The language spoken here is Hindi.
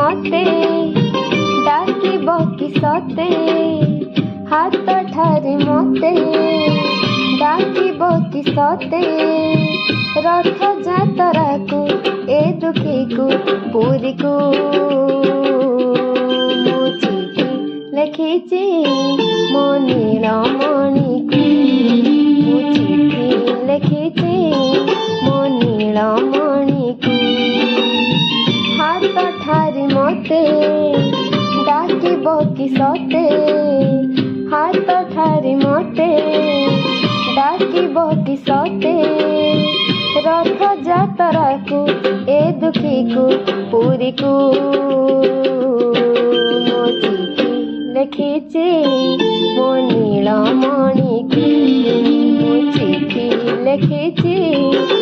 मते डाकिब कि सते हाथ ठारे मते डाकिब कि सते रथ जातरा को ए दुखी को पुरी को मो चिठी लिखिछि मो नीलमणि को मो चिठी लिखिछि मो नीलमणि को हाथ ठारे मते डाकिब कि सते हाथ ठारे मते डाकिब कि सते रथ जातरा को ए दुखी को पुरी को मो चिठी लिखिछि मो नीलमणि को मो चिठी लिखिछि